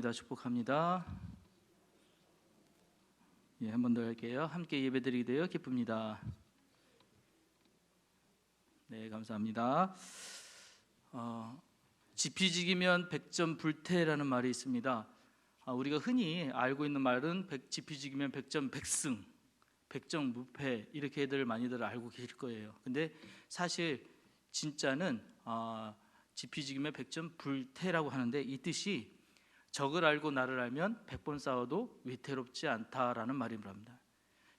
감사합니다. 축복합니다. 한 번 더 할게요. 함께 예배드리게 되어 기쁩니다. 네, 감사합니다. 지피지기면 백전 불태라는 말이 있습니다. 우리가 흔히 알고 있는 말은 지피지기면 백전 백승, 백전무패 이렇게들 많이들 알고 계실 거예요. 근데 사실 진짜는 지피지기면 백전 불태라고 하는데, 이 뜻이 적을 알고 나를 알면 100번 싸워도 위태롭지 않다라는 말입니다.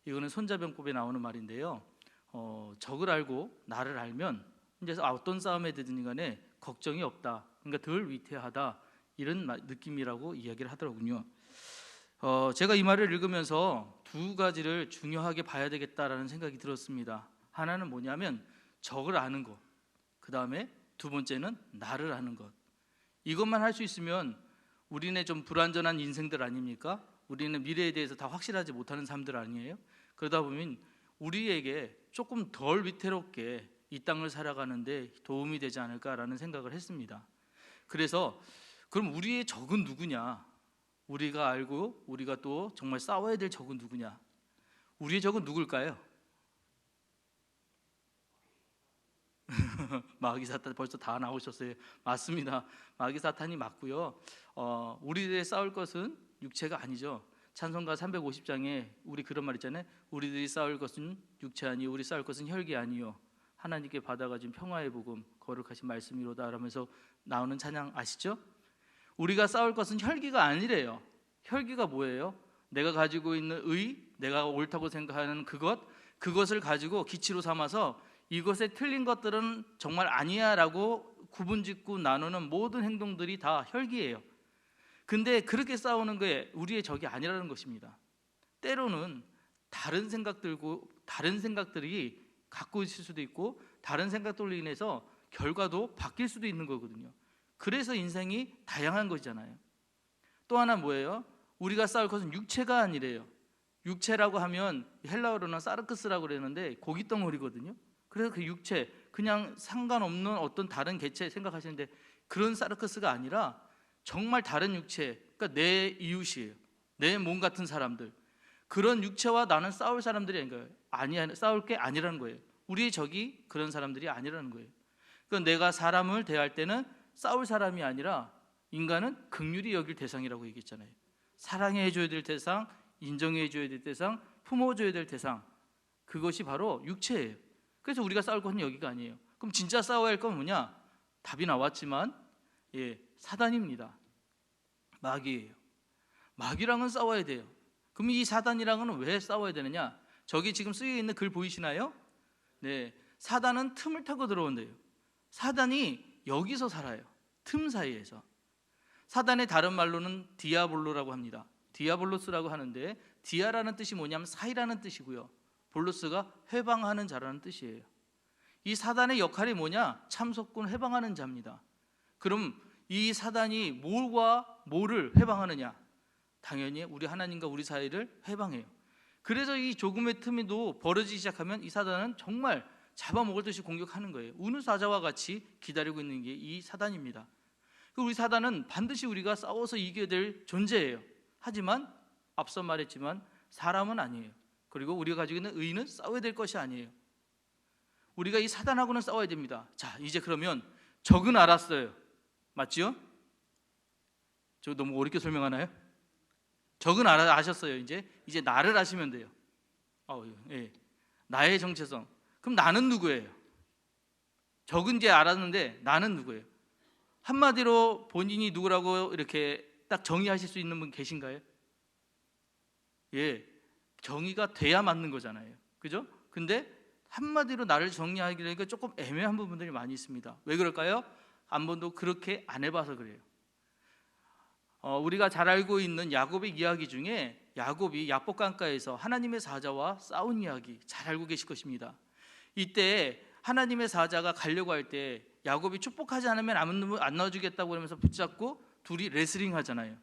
이거는 손자병법에 나오는 말인데요. 적을 알고 나를 알면 이제 어떤 싸움에 되든 간에 걱정이 없다, 그러니까 덜 위태하다, 이런 느낌이라고 이야기를 하더라고요. 제가 이 말을 읽으면서 두 가지를 중요하게 봐야 되겠다라는 생각이 들었습니다. 하나는 뭐냐면 적을 아는 것, 그 다음에 두 번째는 나를 아는 것. 이것만 할 수 있으면 우리는 좀 불완전한 인생들 아닙니까? 우리는 미래에 대해서 다 확실하지 못하는 사람들 아니에요? 그러다 보면 우리에게 조금 덜 위태롭게 이 땅을 살아가는데 도움이 되지 않을까라는 생각을 했습니다. 그래서 그럼 우리의 적은 누구냐? 우리가 알고 우리가 또 정말 싸워야 될 적은 누구냐? 우리의 적은 누굴까요? 마귀 사탄 벌써 다 나오셨어요. 맞습니다. 마귀 사탄이 맞고요. 우리들의 싸울 것은 육체가 아니죠. 찬송가 350장에 우리 그런 말 있잖아요. 우리들이 싸울 것은 육체 아니요 우리 싸울 것은 혈기 아니요 하나님께 받아가진 평화의 복음 거룩하신 말씀이로다 라면서 나오는 찬양 아시죠? 우리가 싸울 것은 혈기가 아니래요. 혈기가 뭐예요? 내가 가지고 있는 의, 내가 옳다고 생각하는 그것을 가지고 기치로 삼아서 이것에 틀린 것들은 정말 아니야 라고 구분짓고 나누는 모든 행동들이 다 혈기예요. 근데 그렇게 싸우는 게 우리의 적이 아니라는 것입니다. 때로는 다른 생각들이 갖고 있을 수도 있고 다른 생각들로 인해서 결과도 바뀔 수도 있는 거거든요. 그래서 인생이 다양한 거잖아요. 또 하나 뭐예요? 우리가 싸울 것은 육체가 아니래요. 육체라고 하면 헬라어로는 사르크스라고 그러는데 고깃덩어리거든요. 그래서 그 육체, 그냥 상관없는 어떤 다른 개체 생각하시는데 그런 사르크스가 아니라 정말 다른 육체, 그러니까 내 이웃이에요. 내 몸 같은 사람들. 그런 육체와 나는 싸울 사람들이 아니에요. 싸울 게 아니라는 거예요. 우리의 적이 그런 사람들이 아니라는 거예요. 그러니까 내가 사람을 대할 때는 싸울 사람이 아니라 인간은 긍휼히 여길 대상이라고 얘기했잖아요. 사랑해 줘야 될 대상, 인정해 줘야 될 대상, 품어 줘야 될 대상. 그것이 바로 육체예요. 그래서 우리가 싸울 것은 여기가 아니에요. 그럼 진짜 싸워야 할 건 뭐냐? 답이 나왔지만 사단입니다. 마귀예요. 마귀랑은 싸워야 돼요. 그럼 이 사단이랑은 왜 싸워야 되느냐? 저기 지금 쓰여 있는 글 보이시나요? 네, 사단은 틈을 타고 들어온대요. 사단이 여기서 살아요. 틈 사이에서. 사단의 다른 말로는 디아볼로라고 합니다. 디아볼로스라고 하는데 디아라는 뜻이 뭐냐면 사이라는 뜻이고요. 볼로스가 해방하는 자라는 뜻이에요. 이 사단의 역할이 뭐냐? 참석군 해방하는 자입니다. 그럼 이 사단이 뭘과 뭐를 해방하느냐? 당연히 우리 하나님과 우리 사이를 해방해요. 그래서 이 조금의 틈이도 벌어지기 시작하면 이 사단은 정말 잡아먹을 듯이 공격하는 거예요. 우는 사자와 같이 기다리고 있는 게 이 사단입니다. 우리 사단은 반드시 우리가 싸워서 이겨야 될 존재예요. 하지만 앞서 말했지만 사람은 아니에요. 그리고 우리가 가지고 있는 의는 싸워야 될 것이 아니에요. 우리가 이 사단하고는 싸워야 됩니다. 자, 이제 그러면 적은 알았어요. 맞죠? 저 너무 어렵게 설명하나요? 적은 아셨어요. 이제 나를 아시면 돼요. 나의 정체성. 그럼 나는 누구예요? 적은 이제 알았는데 나는 누구예요? 한마디로 본인이 누구라고 이렇게 딱 정의하실 수 있는 분 계신가요? 정의가 돼야 맞는 거잖아요. 그죠? 근데 한마디로 나를 정의하기가 조금 애매한 부분들이 많이 있습니다. 왜 그럴까요? 한 번도 그렇게 안 해봐서 그래요. 우리가 잘 알고 있는 야곱의 이야기 중에 야곱이 야복강가에서 하나님의 사자와 싸운 이야기 잘 알고 계실 것입니다. 이때 하나님의 사자가 가려고 할 때 야곱이 축복하지 않으면 안 넣어주겠다고 그러면서 붙잡고 둘이 레슬링 하잖아요.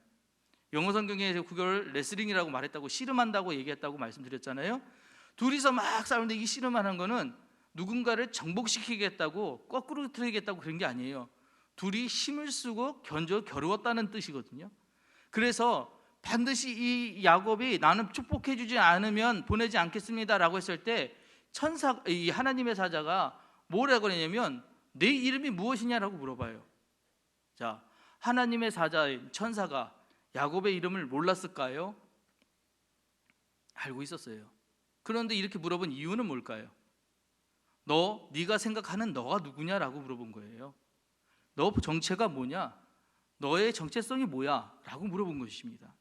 영어 성경에 그걸 레슬링이라고 말했다고, 씨름한다고 얘기했다고 말씀드렸잖아요. 둘이서 막 싸우는데 이 씨름하는 거는 누군가를 정복시키겠다고 거꾸로 틀리겠다고 그런 게 아니에요. 둘이 힘을 쓰고 겨루었다는 뜻이거든요. 그래서 반드시 이 야곱이 나는 축복해 주지 않으면 보내지 않겠습니다라고 했을 때 이 하나님의 사자가 뭐라고 그러냐면 내 이름이 무엇이냐라고 물어봐요. 자, 하나님의 사자인 천사가 야곱의 이름을 몰랐을까요? 알고 있었어요. 그런데 이렇게 물어본 이유는 뭘까요? 네가 생각하는 너가 누구냐라고 물어본 거예요. 너 정체가 뭐냐? 너의 정체성이 뭐야? 라고 물어본 것입니다.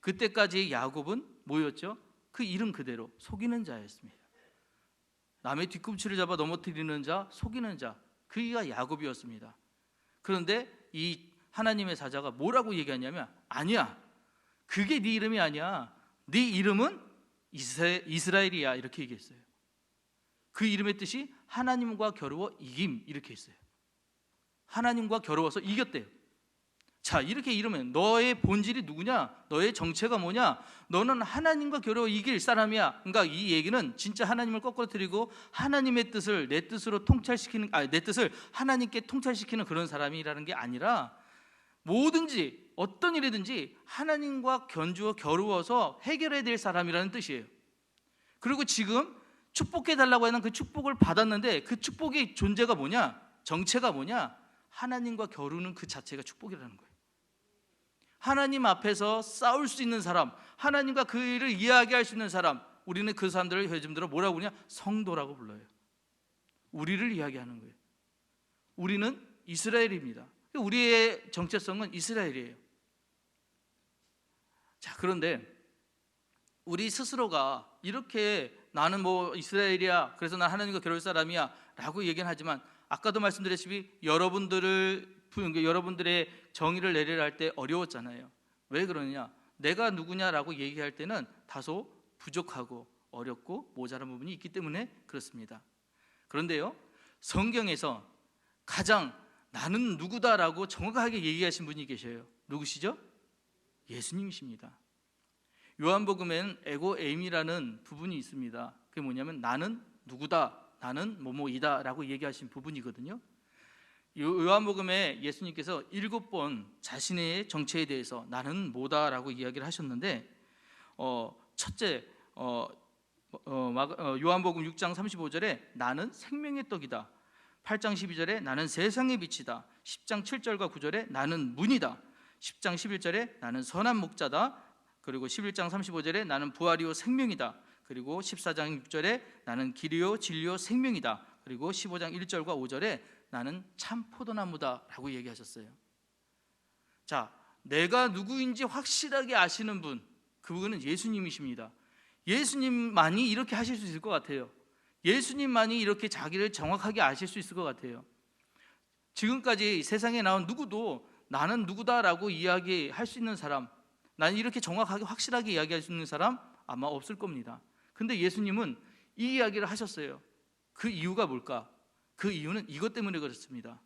그때까지 야곱은 뭐였죠? 그 이름 그대로 속이는 자였습니다. 남의 뒤꿈치를 잡아 넘어뜨리는 자, 속이는 자, 그가 야곱이었습니다. 그런데 이 하나님의 사자가 뭐라고 얘기하냐면 아니야, 그게 네 이름이 아니야. 네 이름은 이스라엘이야, 이렇게 얘기했어요. 그 이름의 뜻이 하나님과 겨루어 이김, 이렇게 했어요. 하나님과 겨루어서 이겼대요. 자, 이렇게 이러면 너의 본질이 누구냐? 너의 정체가 뭐냐? 너는 하나님과 겨루어 이길 사람이야. 그러니까 이 얘기는 진짜 하나님을 거꾸로뜨리고 하나님의 뜻을 내 뜻으로 통찰시키는, 내 뜻을 하나님께 통찰시키는 그런 사람이라는 게 아니라 뭐든지 어떤 일이든지 하나님과 겨루어서 해결해야 될 사람이라는 뜻이에요. 그리고 지금 축복해 달라고 하는 그 축복을 받았는데 그 축복의 존재가 뭐냐? 정체가 뭐냐? 하나님과 겨루는 그 자체가 축복이라는 거예요. 하나님 앞에서 싸울 수 있는 사람, 하나님과 그 일을 이야기할 수 있는 사람, 우리는 그 사람들을 요즘들은 뭐라고 부르냐? 성도라고 불러요. 우리를 이야기하는 거예요. 우리는 이스라엘입니다. 우리의 정체성은 이스라엘이에요. 자, 그런데 우리 스스로가 이렇게 나는 뭐 이스라엘이야, 그래서 난 하나님과 겨룰 사람이야 라고 얘기는 하지만 아까도 말씀드렸듯이 여러분들의 정의를 내리려 할 때 어려웠잖아요. 왜 그러느냐? 내가 누구냐라고 얘기할 때는 다소 부족하고 어렵고 모자란 부분이 있기 때문에 그렇습니다. 그런데요, 성경에서 가장 나는 누구다라고 정확하게 얘기하신 분이 계셔요. 누구시죠? 예수님이십니다. 요한복음엔 에고 에임이라는 부분이 있습니다. 그게 뭐냐면 나는 누구다, 나는 뭐뭐이다 라고 얘기하신 부분이거든요. 요한복음에 예수님께서 7번 자신의 정체에 대해서 나는 뭐다 라고 이야기를 하셨는데 첫째 요한복음 6장 35절에 나는 생명의 떡이다, 8장 12절에 나는 세상의 빛이다, 10장 7절과 9절에 나는 문이다, 10장 11절에 나는 선한 목자다, 그리고 11장 35절에 나는 부활이요 생명이다, 그리고 14장 6절에 나는 길이요 진리요 생명이다, 그리고 15장 1절과 5절에 나는 참 포도나무다 라고 얘기하셨어요. 자, 내가 누구인지 확실하게 아시는 분, 그분은 예수님이십니다. 예수님만이 이렇게 하실 수 있을 것 같아요. 예수님만이 이렇게 자기를 정확하게 아실 수 있을 것 같아요. 지금까지 세상에 나온 누구도 나는 누구다라고 이야기할 수 있는 사람, 나는 이렇게 정확하게 확실하게 이야기할 수 있는 사람 아마 없을 겁니다. 근데 예수님은 이 이야기를 하셨어요. 그 이유가 뭘까? 그 이유는 이것 때문에 그렇습니다.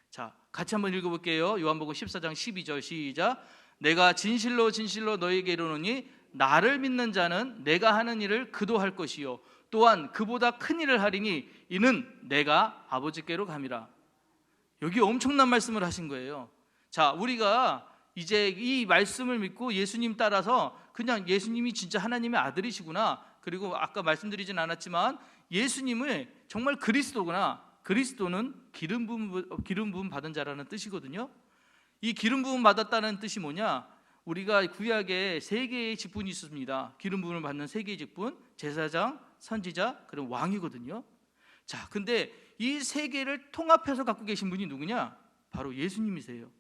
자, 같이 한번 읽어볼게요. 요한복음 14장 12절 시작. 내가 진실로 진실로 너희에게 이르노니 나를 믿는 자는 내가 하는 일을 그도 할 것이요 또한 그보다 큰 일을 하리니 이는 내가 아버지께로 감이라. 여기 엄청난 말씀을 하신 거예요. 자, 우리가 이제 이 말씀을 믿고 예수님 따라서 그냥 예수님이 진짜 하나님의 아들이시구나, 그리고 아까 말씀드리진 않았지만 예수님을 정말 그리스도구나, 그리스도는 기름 부음 받은 자라는 뜻이거든요. 이 기름 부음 받았다는 뜻이 뭐냐? 우리가 구약에 3개의 직분이 있습니다. 기름 부음을 받는 3개의 직분, 제사장, 선지자, 그리고 왕이거든요. 자, 근데 이 3개를 통합해서 갖고 계신 분이 누구냐? 바로 예수님이세요.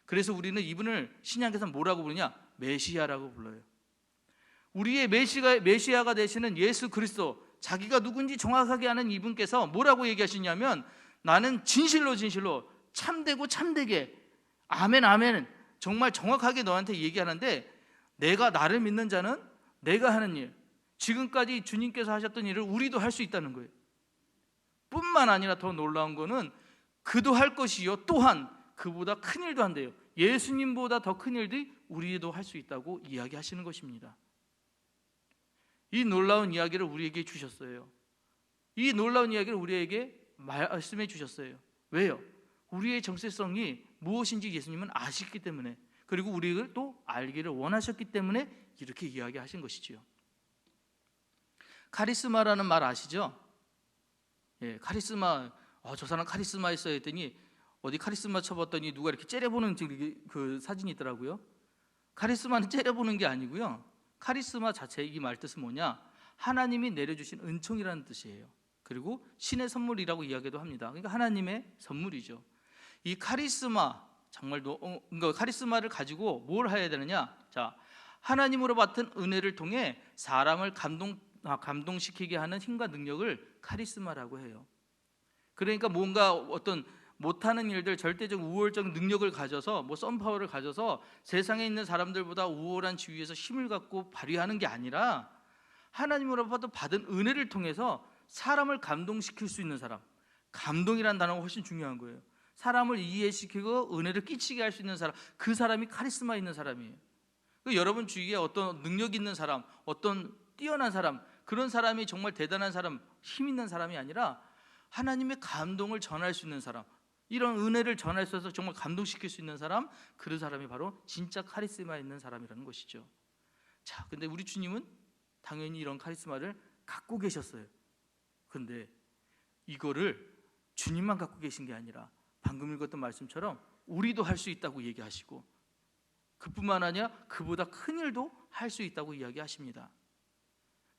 그래서 우리는 이분을 신약에서 뭐라고 부르냐? 메시아라고 불러요. 우리의 메시아가 되시는 예수 그리스도, 자기가 누군지 정확하게 아는 이분께서 뭐라고 얘기하시냐면 나는 진실로 진실로 참되고 참되게 아멘 아멘 정말 정확하게 너한테 얘기하는데, 내가 나를 믿는 자는 내가 하는 일, 지금까지 주님께서 하셨던 일을 우리도 할 수 있다는 거예요. 뿐만 아니라 더 놀라운 거는 그도 할 것이요 또한 그보다 큰 일도 한대요. 예수님보다 더 큰 일들이 우리도 할 수 있다고 이야기하시는 것입니다. 이 놀라운 이야기를 우리에게 주셨어요. 이 놀라운 이야기를 우리에게 말씀해 주셨어요. 왜요? 우리의 정체성이 무엇인지 예수님은 아시기 때문에. 그리고 우리를 또 알기를 원하셨기 때문에 이렇게 이야기하신 것이지요. 카리스마라는 말 아시죠? 예, 카리스마. 저 사람 카리스마 있어야 했더니 어디 카리스마 쳐봤더니 누가 이렇게 째려보는 그 사진이 있더라고요. 카리스마는 째려보는 게 아니고요. 카리스마 자체 이 말 뜻은 뭐냐? 하나님이 내려주신 은총이라는 뜻이에요. 그리고 신의 선물이라고 이야기도 합니다. 그러니까 하나님의 선물이죠. 이 카리스마, 정말 그러니까 카리스마를 가지고 뭘 해야 되느냐? 자, 하나님으로 받은 은혜를 통해 사람을 감동시키게 하는 힘과 능력을 카리스마라고 해요. 그러니까 뭔가 어떤 못하는 일들, 절대적 우월적 능력을 가져서 썬파워를 가져서 세상에 있는 사람들보다 우월한 지위에서 힘을 갖고 발휘하는 게 아니라 하나님으로부터 받은 은혜를 통해서 사람을 감동시킬 수 있는 사람. 감동이라는 단어가 훨씬 중요한 거예요. 사람을 이해시키고 은혜를 끼치게 할 수 있는 사람, 그 사람이 카리스마 있는 사람이에요. 여러분 주위에 어떤 능력 있는 사람, 어떤 뛰어난 사람, 그런 사람이 정말 대단한 사람, 힘 있는 사람이 아니라 하나님의 감동을 전할 수 있는 사람, 이런 은혜를 전할 수 있어서 정말 감동시킬 수 있는 사람, 그런 사람이 바로 진짜 카리스마 있는 사람이라는 것이죠. 자, 근데 우리 주님은 당연히 이런 카리스마를 갖고 계셨어요. 근데 이거를 주님만 갖고 계신 게 아니라 방금 읽었던 말씀처럼 우리도 할 수 있다고 얘기하시고, 그뿐만 아니라 그보다 큰 일도 할 수 있다고 이야기하십니다.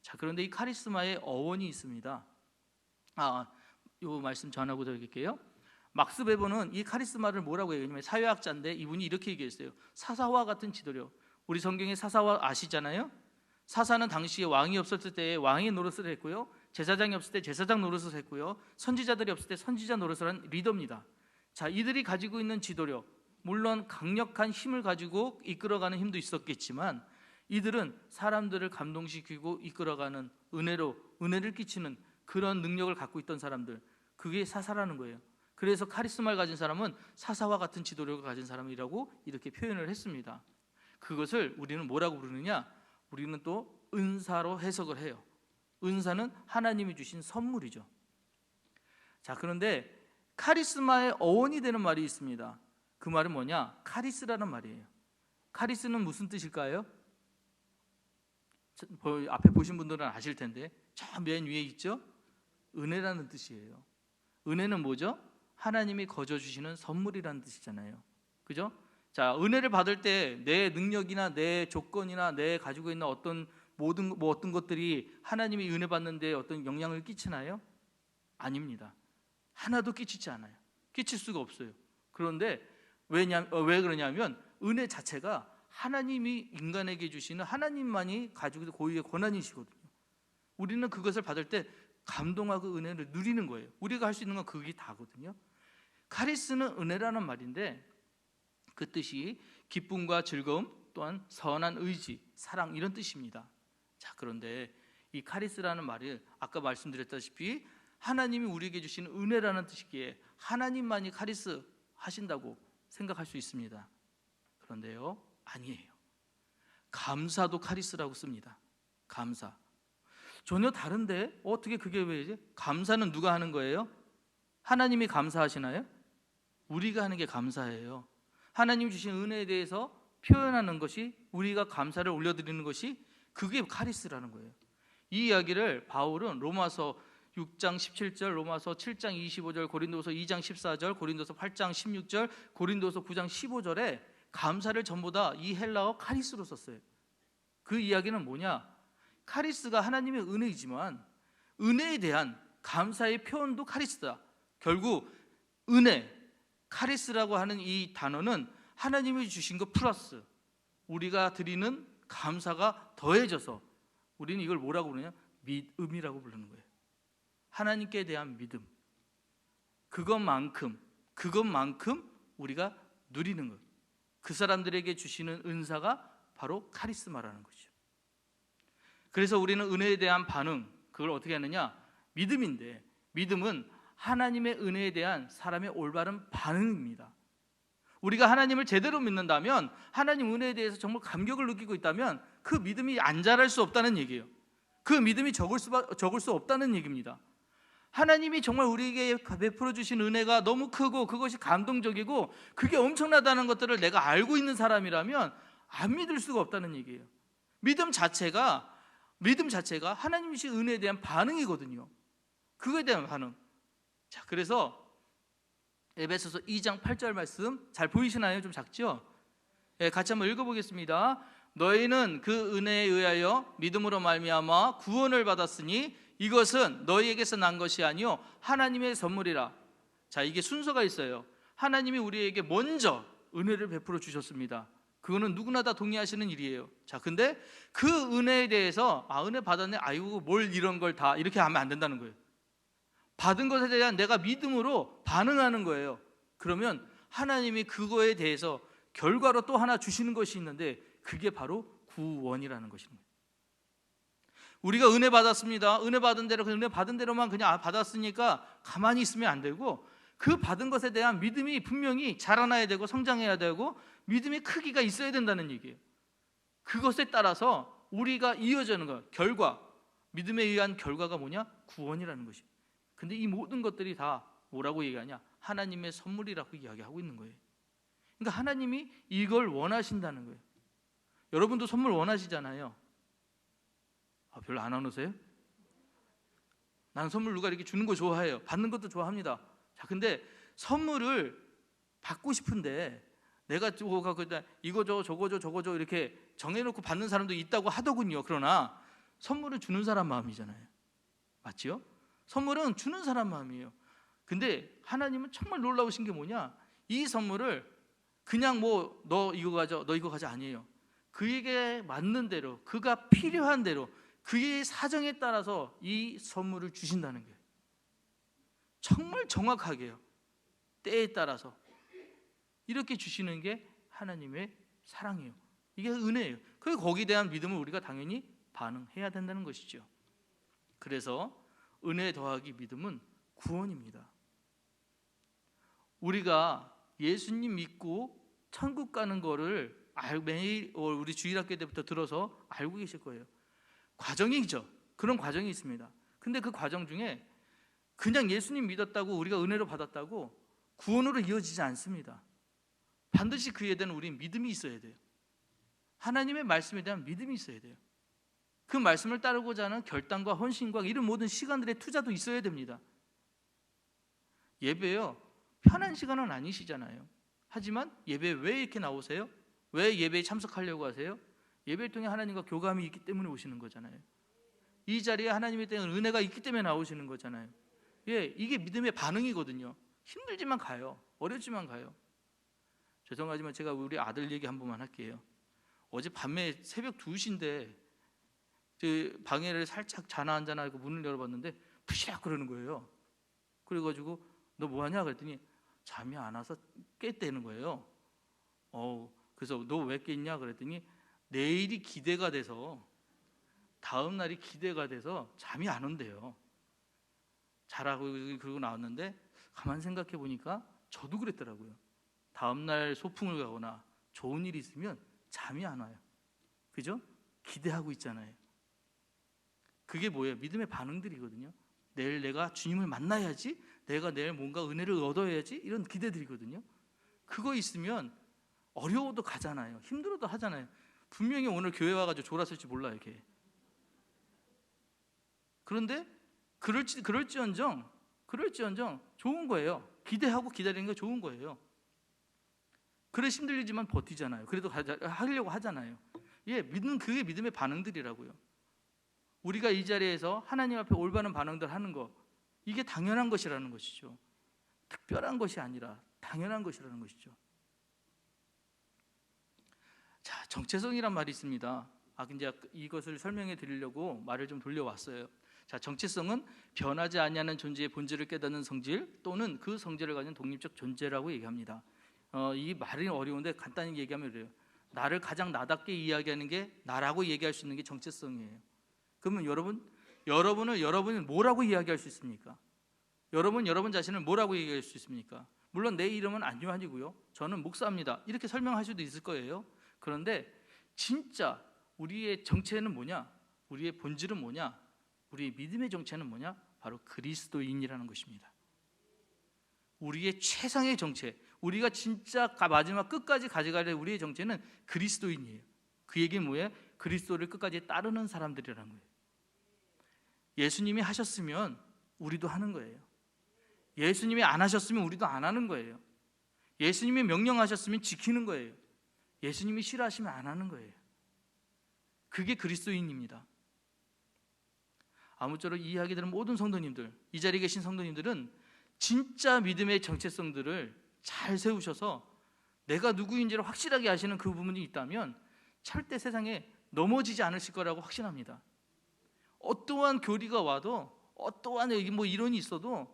자, 그런데 이 카리스마의 어원이 있습니다. 이 말씀 전하고 드릴게요. 막스 베버는 이 카리스마를 뭐라고 얘기하냐면, 사회학자인데 이분이 이렇게 얘기했어요. 사사와 같은 지도력. 우리 성경에 사사와 아시잖아요. 사사는 당시에 왕이 없었을 때 왕의 노릇을 했고요, 제사장이 없을 때 제사장 노릇을 했고요, 선지자들이 없을 때 선지자 노릇을 한 리더입니다. 자, 이들이 가지고 있는 지도력, 물론 강력한 힘을 가지고 이끌어가는 힘도 있었겠지만 이들은 사람들을 감동시키고 이끌어가는 은혜를 끼치는 그런 능력을 갖고 있던 사람들, 그게 사사라는 거예요. 그래서 카리스마를 가진 사람은 사사와 같은 지도력을 가진 사람이라고 이렇게 표현을 했습니다. 그것을 우리는 뭐라고 부르느냐? 우리는 또 은사로 해석을 해요. 은사는 하나님이 주신 선물이죠. 자, 그런데 카리스마의 어원이 되는 말이 있습니다. 그 말은 뭐냐? 카리스라는 말이에요. 카리스는 무슨 뜻일까요? 앞에 보신 분들은 아실 텐데 저 맨 위에 있죠? 은혜라는 뜻이에요. 은혜는 뭐죠? 하나님이 거저 주시는 선물이라는 뜻이잖아요. 그죠? 자, 은혜를 받을 때 내 능력이나 내 조건이나 내 가지고 있는 어떤 어떤 것들이 하나님이 은혜 받는데 어떤 영향을 끼치나요? 아닙니다. 하나도 끼치지 않아요. 끼칠 수가 없어요. 그런데 왜 그러냐면 은혜 자체가 하나님이 인간에게 주시는, 하나님만이 가지고 있는 고유의 권한이시거든요. 우리는 그것을 받을 때 감동하고 은혜를 누리는 거예요. 우리가 할 수 있는 건 그게 다거든요. 카리스는 은혜라는 말인데 그 뜻이 기쁨과 즐거움, 또한 선한 의지, 사랑, 이런 뜻입니다. 자, 그런데 이 카리스라는 말이 아까 말씀드렸다시피 하나님이 우리에게 주시는 은혜라는 뜻이기에 하나님만이 카리스 하신다고 생각할 수 있습니다. 그런데요, 아니에요. 감사도 카리스라고 씁니다. 감사. 전혀 다른데 어떻게 그게 왜지? 감사는 누가 하는 거예요? 하나님이 감사하시나요? 우리가 하는 게 감사예요. 하나님 주신 은혜에 대해서 표현하는 것이, 우리가 감사를 올려드리는 것이, 그게 카리스라는 거예요. 이 이야기를 바울은 로마서 6장 17절, 로마서 7장 25절, 고린도서 2장 14절, 고린도서 8장 16절, 고린도서 9장 15절에 감사를 전부 다 이 헬라어 카리스로 썼어요. 그 이야기는 뭐냐? 카리스가 하나님의 은혜이지만 은혜에 대한 감사의 표현도 카리스다. 결국 은혜, 카리스라고 하는 이 단어는 하나님이 주신 것 플러스 우리가 드리는 감사가 더해져서 우리는 이걸 뭐라고 부르냐? 믿음이라고 부르는 거예요. 하나님께 대한 믿음, 그것만큼 우리가 누리는 것, 그 사람들에게 주시는 은사가 바로 카리스마라는 거죠. 그래서 우리는 은혜에 대한 반응, 그걸 어떻게 하느냐? 믿음인데, 믿음은 하나님의 은혜에 대한 사람의 올바른 반응입니다. 우리가 하나님을 제대로 믿는다면, 하나님 은혜에 대해서 정말 감격을 느끼고 있다면 그 믿음이 안 자랄 수 없다는 얘기예요. 그 믿음이 적을 수 없다는 얘기입니다. 하나님이 정말 우리에게 베풀어 주신 은혜가 너무 크고 그것이 감동적이고 그게 엄청나다는 것들을 내가 알고 있는 사람이라면 안 믿을 수가 없다는 얘기예요. 믿음 자체가 하나님이 주신 은혜에 대한 반응이거든요. 그거에 대한 반응. 자, 그래서 에베소서 2장 8절 말씀 잘 보이시나요? 좀 작죠? 네, 같이 한번 읽어보겠습니다. 너희는 그 은혜에 의하여 믿음으로 말미암아 구원을 받았으니 이것은 너희에게서 난 것이 아니요 하나님의 선물이라. 자, 이게 순서가 있어요. 하나님이 우리에게 먼저 은혜를 베풀어 주셨습니다. 그거는 누구나 다 동의하시는 일이에요. 자, 근데 그 은혜에 대해서 은혜 받았네, 아이고 뭘 이런 걸 다 이렇게 하면 안 된다는 거예요. 받은 것에 대한 내가 믿음으로 반응하는 거예요. 그러면 하나님이 그거에 대해서 결과로 또 하나 주시는 것이 있는데 그게 바로 구원이라는 것입니다. 우리가 은혜 받았습니다. 은혜 받은 대로만 그냥 받았으니까 가만히 있으면 안 되고 그 받은 것에 대한 믿음이 분명히 자라나야 되고 성장해야 되고 믿음의 크기가 있어야 된다는 얘기예요. 그것에 따라서 우리가 이어지는 것, 결과, 믿음에 의한 결과가 뭐냐? 구원이라는 것입니다. 근데 이 모든 것들이 다 뭐라고 얘기하냐? 하나님의 선물이라고 이야기하고 있는 거예요. 그러니까 하나님이 이걸 원하신다는 거예요. 여러분도 선물 원하시잖아요. 별로 안 원하세요? 난 선물 누가 이렇게 주는 거 좋아해요. 받는 것도 좋아합니다. 자, 근데 선물을 받고 싶은데 내가 이거 줘 저거 줘 저거 줘 이렇게 정해놓고 받는 사람도 있다고 하더군요. 그러나 선물은 주는 사람 마음이잖아요. 맞지요? 선물은 주는 사람 마음이에요. 근데 하나님은 정말 놀라우신 게 뭐냐? 이 선물을 그냥 너 이거 가져 너 이거 가져 아니에요. 그에게 맞는 대로, 그가 필요한 대로, 그의 사정에 따라서 이 선물을 주신다는 거예요. 정말 정확하게요. 때에 따라서 이렇게 주시는 게 하나님의 사랑이에요. 이게 은혜예요. 그리고 거기에 대한 믿음을 우리가 당연히 반응해야 된다는 것이죠. 그래서 은혜 더하기 믿음은 구원입니다. 우리가 예수님 믿고 천국 가는 거를 매일 우리 주일학교 때부터 들어서 알고 계실 거예요. 과정이죠. 그런 과정이 있습니다. 근데 그 과정 중에 그냥 예수님 믿었다고 우리가 은혜로 받았다고 구원으로 이어지지 않습니다. 반드시 그에 대한 우리 믿음이 있어야 돼요. 하나님의 말씀에 대한 믿음이 있어야 돼요. 그 말씀을 따르고자 하는 결단과 헌신과 이런 모든 시간들의 투자도 있어야 됩니다. 예배요, 편한 시간은 아니시잖아요. 하지만 예배에 왜 이렇게 나오세요? 왜 예배에 참석하려고 하세요? 예배를 통해 하나님과 교감이 있기 때문에 오시는 거잖아요. 이 자리에 하나님에 대한 은혜가 있기 때문에 나오시는 거잖아요. 이게 믿음의 반응이거든요. 힘들지만 가요. 어렵지만 가요. 죄송하지만 제가 우리 아들 얘기 한 번만 할게요. 어제 밤에 새벽 2시인데 방해를 살짝 자나 안 자나 하고 문을 열어봤는데 푸시락 그러는 거예요. 그래가지고 너 뭐하냐 그랬더니 잠이 안 와서 깼다는 거예요. 그래서 너 왜 깼냐 그랬더니 내일이 기대가 돼서 다음 날이 기대가 돼서 잠이 안 온대요. 자라고 그러고 나왔는데 가만 생각해 보니까 저도 그랬더라고요. 다음 날 소풍을 가거나 좋은 일이 있으면 잠이 안 와요. 그죠? 기대하고 있잖아요. 그게 뭐예요? 믿음의 반응들이거든요. 내일 내가 주님을 만나야지, 내가 내일 뭔가 은혜를 얻어야지, 이런 기대들이거든요. 그거 있으면 어려워도 가잖아요. 힘들어도 하잖아요. 분명히 오늘 교회 와가지고 졸았을지 몰라요, 이렇게. 그런데 그럴지언정 좋은 거예요. 기대하고 기다리는 게 좋은 거예요. 그래 힘들지만 버티잖아요. 그래도 하려고 하잖아요. 그게 믿음의 반응들이라고요. 우리가 이 자리에서 하나님 앞에 올바른 반응들 하는 거, 이게 당연한 것이라는 것이죠. 특별한 것이 아니라 당연한 것이라는 것이죠. 자, 정체성이란 말이 있습니다. 이제 이것을 설명해 드리려고 말을 좀 돌려왔어요. 자, 정체성은 변하지 아니하는 존재의 본질을 깨닫는 성질 또는 그 성질을 가진 독립적 존재라고 얘기합니다. 이 말이 어려운데 간단히 얘기하면 그래요. 나를 가장 나답게 이야기하는 게 나라고 얘기할 수 있는 게 정체성이에요. 그러면 여러분은 뭐라고 이야기할 수 있습니까? 여러분 자신을 뭐라고 얘기할 수 있습니까? 물론 내 이름은 안요한이고요. 저는 목사입니다. 이렇게 설명할 수도 있을 거예요. 그런데 진짜 우리의 정체는 뭐냐? 우리의 본질은 뭐냐? 우리의 믿음의 정체는 뭐냐? 바로 그리스도인이라는 것입니다. 우리의 최상의 정체, 우리가 진짜 마지막 끝까지 가져가야 될 우리의 정체는 그리스도인이에요. 그 얘기는 뭐예요? 그리스도를 끝까지 따르는 사람들이라는 거예요. 예수님이 하셨으면 우리도 하는 거예요. 예수님이 안 하셨으면 우리도 안 하는 거예요. 예수님이 명령하셨으면 지키는 거예요. 예수님이 싫어하시면 안 하는 거예요. 그게 그리스도인입니다. 아무쪼록 이해하게 되는 모든 성도님들, 이 자리에 계신 성도님들은 진짜 믿음의 정체성들을 잘 세우셔서 내가 누구인지를 확실하게 아시는 그 부분이 있다면 절대 세상에 넘어지지 않으실 거라고 확신합니다. 어떠한 교리가 와도, 어떠한 뭐 이론이 있어도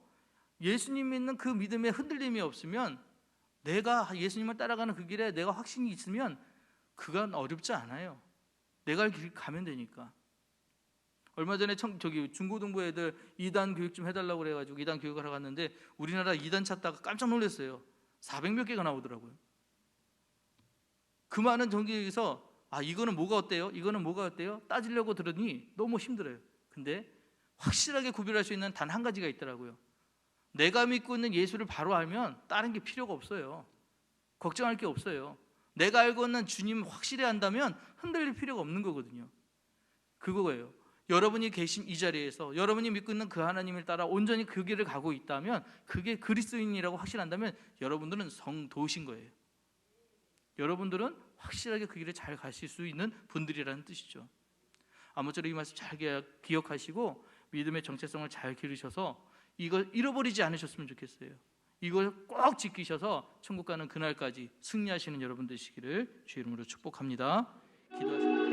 예수님 믿는 그 믿음에 흔들림이 없으면, 내가 예수님을 따라가는 그 길에 내가 확신이 있으면 그건 어렵지 않아요. 내가 할 길 가면 되니까. 얼마 전에 중고등부 애들 2단 교육 좀 해달라고 그래가지고 2단 교육을 하러 갔는데 우리나라 2단 찾다가 깜짝 놀랐어요. 400몇 개가 나오더라고요. 그 많은 전기에서 이거는 뭐가 어때요? 이거는 뭐가 어때요? 따지려고 들으니 너무 힘들어요. 근데 확실하게 구별할 수 있는 단 한 가지가 있더라고요. 내가 믿고 있는 예수를 바로 알면 다른 게 필요가 없어요. 걱정할 게 없어요. 내가 알고 있는 주님 확실히 안다면 흔들릴 필요가 없는 거거든요. 그거예요. 여러분이 계신 이 자리에서 여러분이 믿고 있는 그 하나님을 따라 온전히 그 길을 가고 있다면, 그게 그리스도인이라고 확신한다면 여러분들은 성도신 거예요. 여러분들은 확실하게 그 길을 잘 가실 수 있는 분들이라는 뜻이죠. 아무쪼록 이 말씀 잘 기억하시고 믿음의 정체성을 잘 기르셔서 이걸 잃어버리지 않으셨으면 좋겠어요. 이걸 꼭 지키셔서 천국 가는 그날까지 승리하시는 여러분 되시기를 주의 이름으로 축복합니다. 기도하십니다.